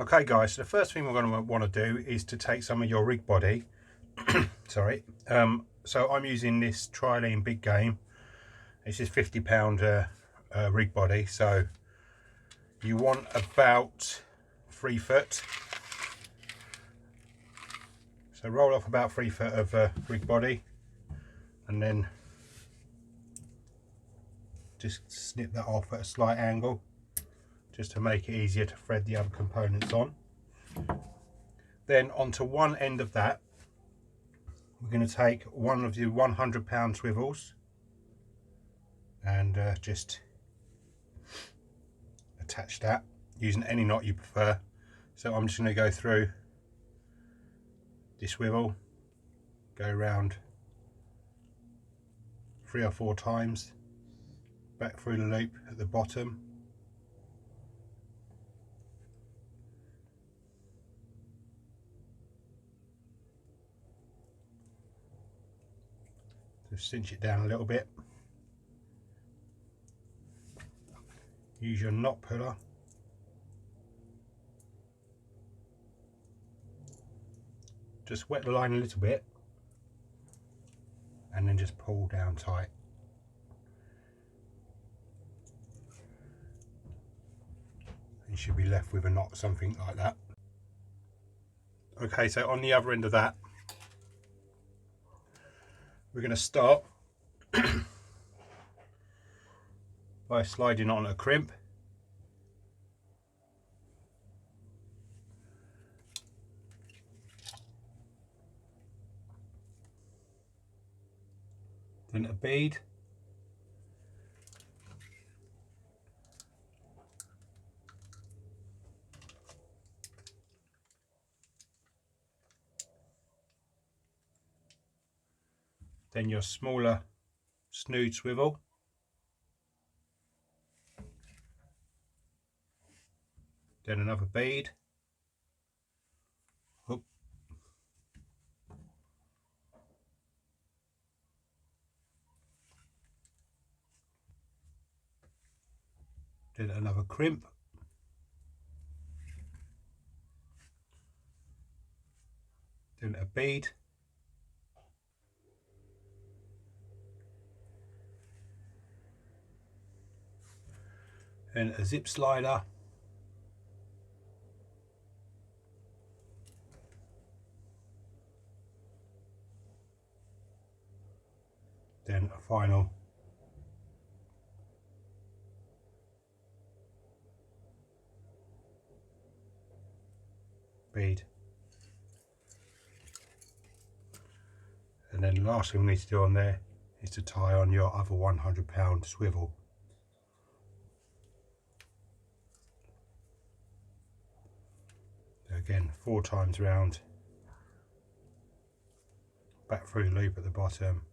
Okay guys, so the first thing we're going to want to do is to take some of your rig body. Sorry. So I'm using this Trilene Big Game. It's just £50 rig body. So you want about 3 foot. So roll off about 3 foot of rig body, and then just snip that off at a slight angle, just to make it easier to thread the other components on. Then onto one end of that, we're going to take one of the £100 swivels and just attach that using any knot you prefer. So I'm just going to go through this swivel, go around 3 or 4 times, back through the loop at the bottom, just cinch it down a little bit. Use your knot puller, just wet the line a little bit and then just pull down tight. You should be left with a knot, something like that. Okay, so on the other end of that, we're going to start by sliding on a crimp. Then a bead. Then your smaller snood swivel. Then another bead. Oop. Then another crimp. Then a bead. Then a zip slider. Then a final bead. And then the last thing we need to do on there is to tie on your other £100 swivel. So again, 4 times round, back through the loop at the bottom,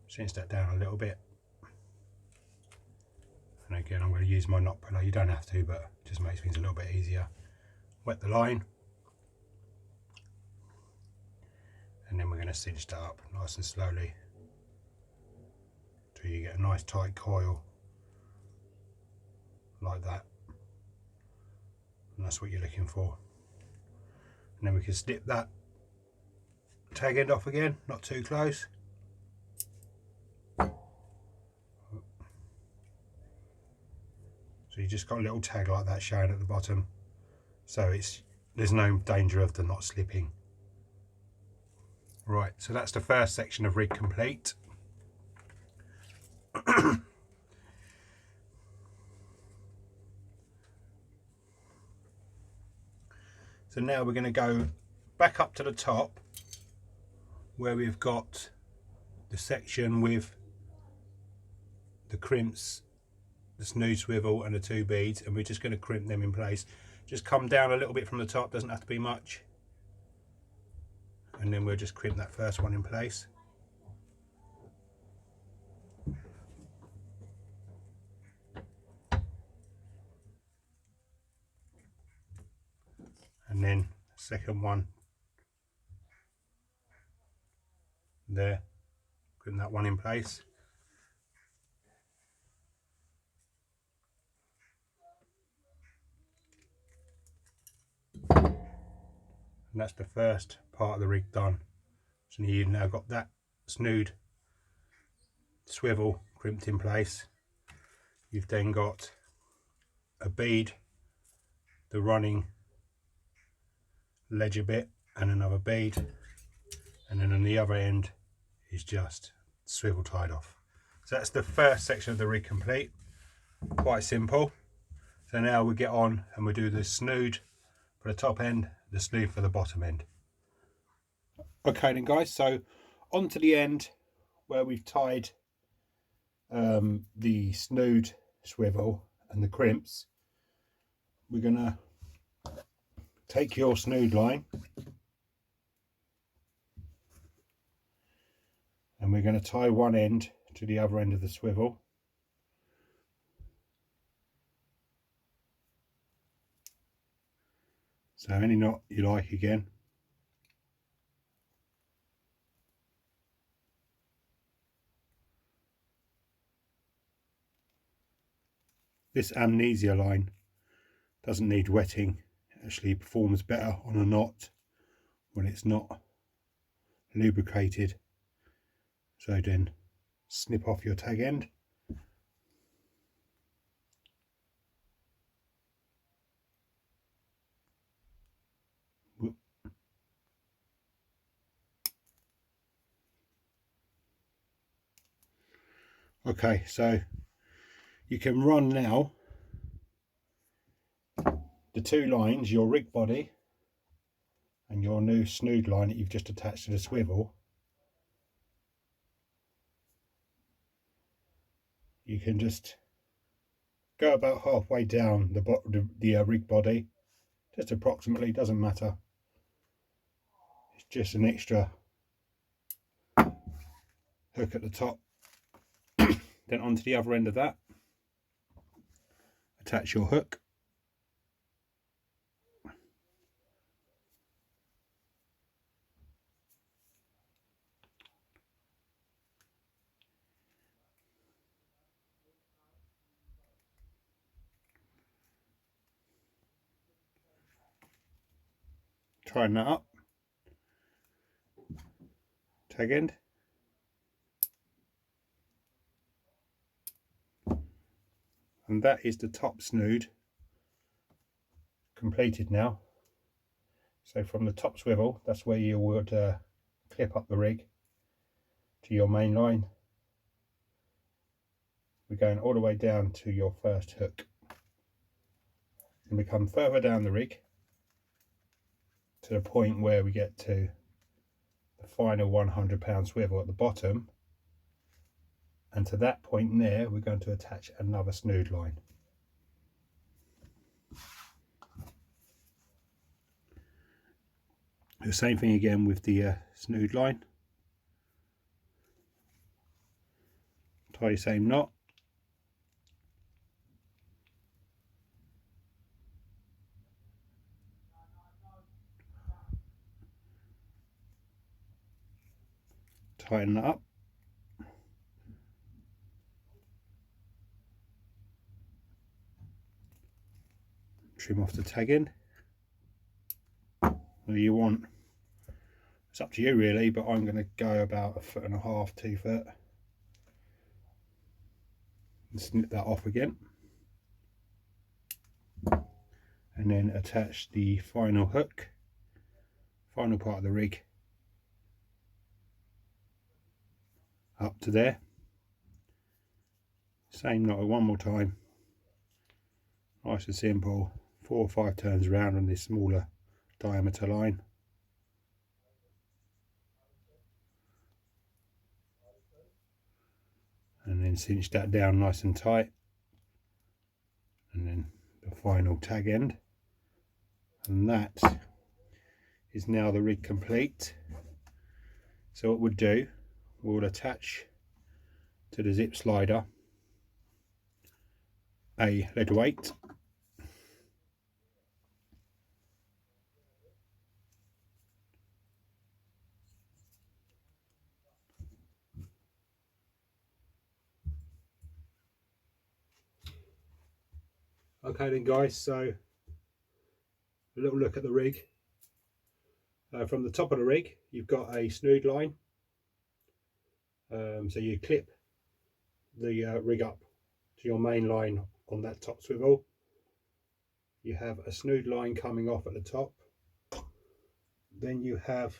cinch that down a little bit. And again, I'm going to use my knot puller. You don't have to, but it just makes things a little bit easier. Wet the line. And then we're going to cinch that up nice and slowly till you get a nice tight coil like that. And that's what you're looking for. And then we can snip that tag end off again, not too close. So you just got a little tag like that showing at the bottom, so there's no danger of the knot slipping. Right, so that's the first section of rig complete. So now we're going to go back up to the top where we've got the section with the crimps, the snood swivel and the 2 beads, and we're just going to crimp them in place. Just come down a little bit from the top, doesn't have to be much, and then we'll just crimp that first one in place. And then second one there, crimp that one in place. And that's the first part of the rig done. So you've now got that snood swivel crimped in place. You've then got a bead, the running ledger bit, and another bead, and then on the other end is just swivel tied off. So that's the first section of the rig complete. Quite simple. So now we get on and we do the snood for the top end, the snood for the bottom end. Okay then guys, so on to the end where we've tied the snood swivel and the crimps. We're gonna take your snood line and we're going to tie one end to the other end of the swivel. So any knot you like again. This amnesia line doesn't need wetting. It actually performs better on a knot when it's not lubricated. So then snip off your tag end. Okay, so you can run now the two lines, your rig body and your new snood line that you've just attached to the swivel. You can just go about halfway down the rig body, just approximately, doesn't matter. It's just an extra hook at the top. Then onto the other end of that, attach your hook. Tighten that up. Tag end. And that is the top snood completed now. So from the top swivel, that's where you would clip up the rig to your main line. We're going all the way down to your first hook. And we come further down the rig to the point where we get to the final 100-pound swivel at the bottom. And to that point there, we're going to attach another snood line. The same thing again with the snood line. Tie the same knot. Tighten that up. Trim off the tag end. Whether you want, it's up to you really, but I'm going to go about 1.5 foot, 2 foot, and snip that off again, and then attach the final hook, final part of the rig, up to there. Same knot one more time, nice and simple. 4 or 5 turns around on this smaller diameter line. And then cinch that down nice and tight, and then the final tag end, and that is now the rig complete. So what we'll do, we'll attach to the zip slider a lead weight, okay then guys, so a little look at the rig. From the top of the rig, you've got a snood line. So you clip the rig up to your main line on that top swivel. You have a snood line coming off at the top. Then you have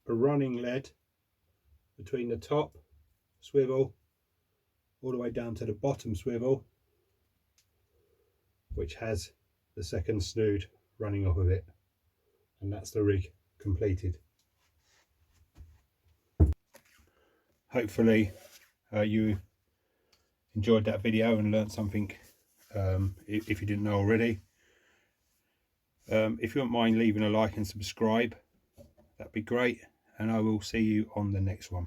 a running lead between the top swivel all the way down to the bottom swivel, which has the second snood running off of it, and that's the rig completed. Hopefully you enjoyed that video and learned something, if you didn't know already. If you wouldn't mind leaving a like and subscribe, that'd be great, and I will see you on the next one.